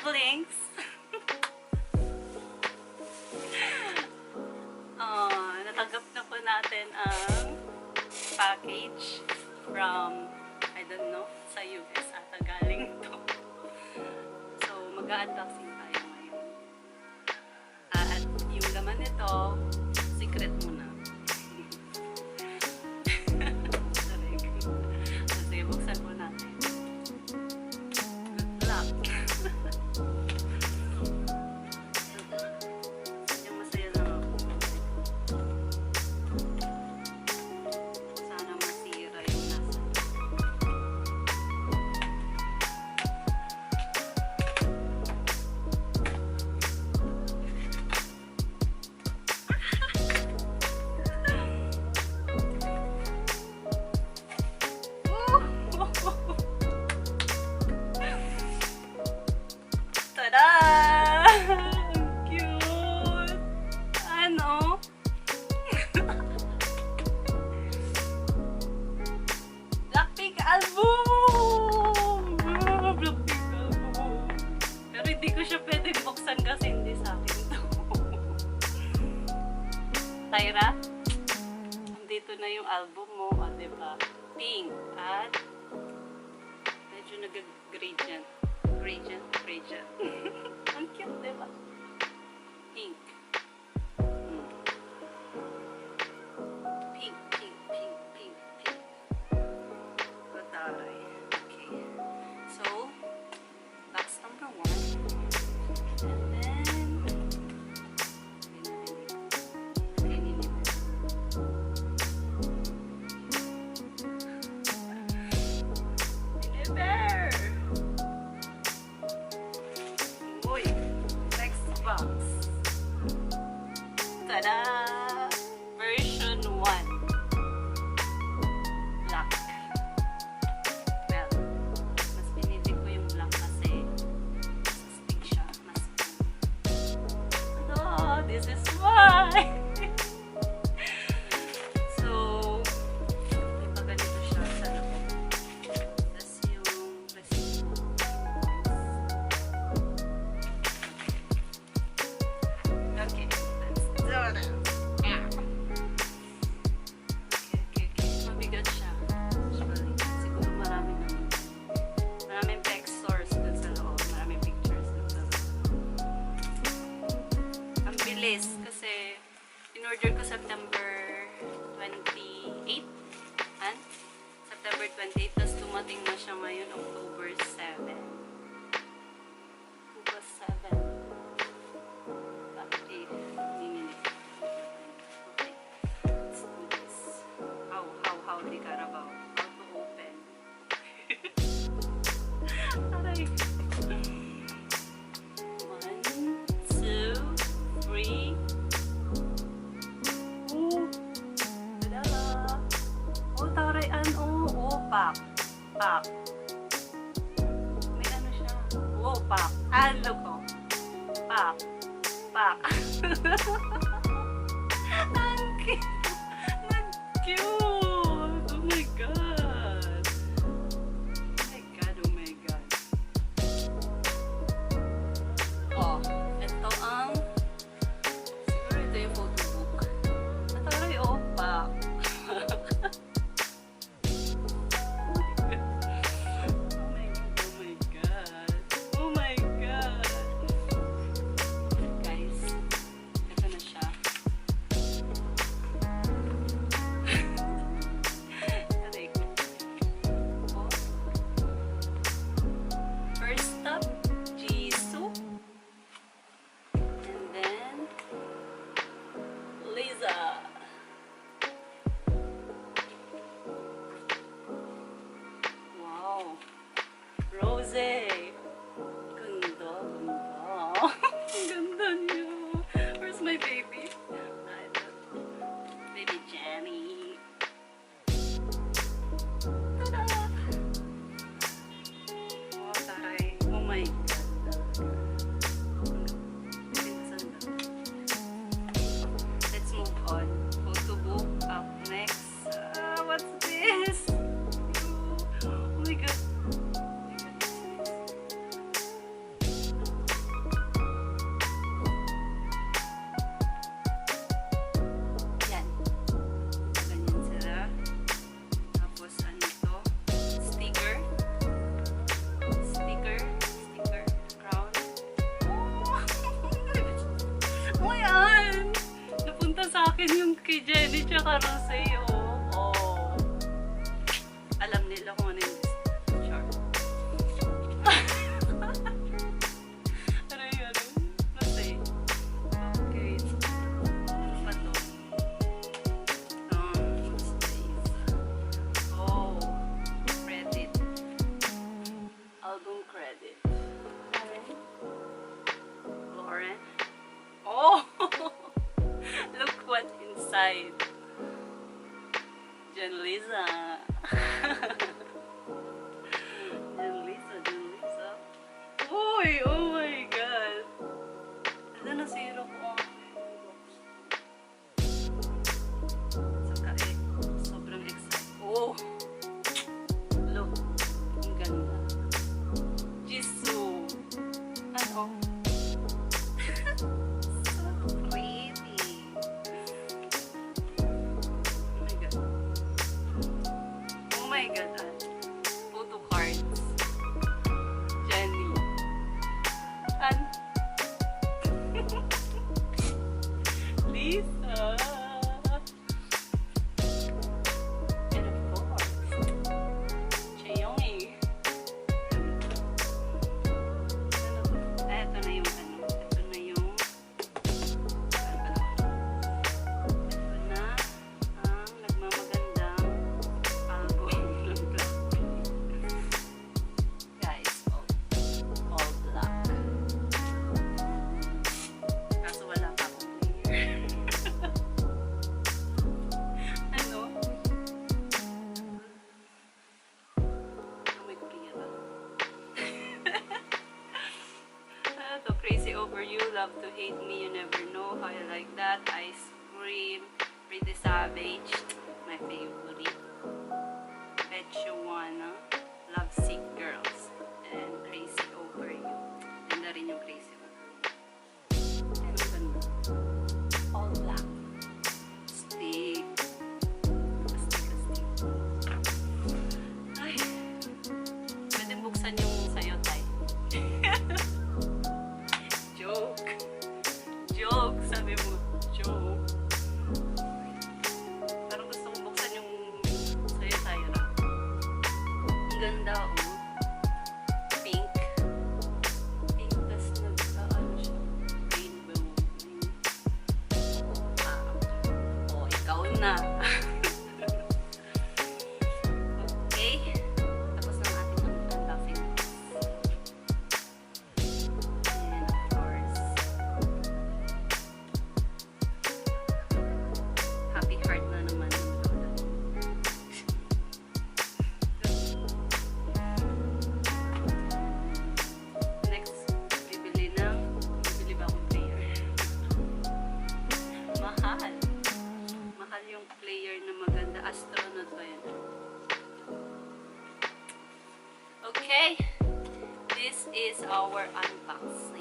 siblings. Natanggap na po natin ang package from, I don't know, sa US ata galing to. So, mag-unboxing tayo ngayon. At yung laman nito, secret muna. Sige, buksan po natin. Good luck! Yung masaya lang ako. Sana masira yung nasa. Tada! Ang cute! Ano? BLACKPINK album! BLACKPINK album! Pero hindi ko siya pwedeng buksan kasi hindi sa akin to. Tyra, dito na yung album mo, o diba? Pink at medyo nag-gradient. Gradient. Ang cute, diba? Pink. Pink. Bataray. Okay. So, box number 1. And then, deliver! Uy, next box. Tada! Version 1. Black. Well, mas pinili ko yung black kasi mas stick siya. Mas ano, this is why! So, may pa ganito siya sa loob. Tapos yung resibo. Okay, let's do this. Okay. Mabigat siya. Usually, siguro maraming textures dun sa loob. Maraming pictures dun sa loob. Ang bilis kasi in-order ko September 28. September 28, tapos dumating na siya ngayon October 7. October 7. Okay, let's do this. How di Carabao? How to open? Aray. 1, 2, 3. Oh, tada! Oh, taray, pack. May ano siya. Oh, pack. Ano ko? Pack. Ang cute! Oh my God! Oh, ito ang siguro ito yung photobook. Nataray, pack. Oh my God! Guys, ito na siya. First stop, Jisoo. And then, Lisa. Wow. Rose. Ganda. Ang ganda niya. Where's my baby? Baby Jenny. Tada! Oh, taray. Oh my God. Let's move on. Photo book up next. What's this? Oh my God. naka-rosé, oh. Oh. Alam nila kung ano yung char. Ano yun? Rosé. Okay. Ano pa to? Oh. Credit. Album credit. Lauren. Oh! Look what inside. Jen Lisa. Jen Lisa. Uy! Oh my God! Ano na zero ko? Saka sobrang excited. Oh! Look. Ang ganda. Jisoo. Ano? Oh my God, photo cards. Jenny. And Lisa. And of course, Chaeyoung. Ito na yung ano. Ito na yung ito na ang nagmamagandang album ng BLACKPINK. Guys, all black. Kaso wala pa akong player. Ano? May player. Ito, crazy over you, love to hate me, you never know how you like that, ice cream, pretty savage, my favorite, bet you wanna, love sick girls, and crazy over you. Ganda rin yung crazy over you. Ano ganda? All black. Stick. Stick. Ay. Pwede buksan yung sayo, tay. Joke, sabi mo. Joke. Parang gusto kong buksan yung sayo tayo na. Ang ganda, oh. Pink. Pink, tas nag-ano siya. Rainbow. Oh, ikaw na. Okay. Tapos na ating unboxing. And of course, happy heart na naman. Next, bibili ba akong player? Mahal yung player na maganda. Astronaut ba yan? Okay, this is our unbox.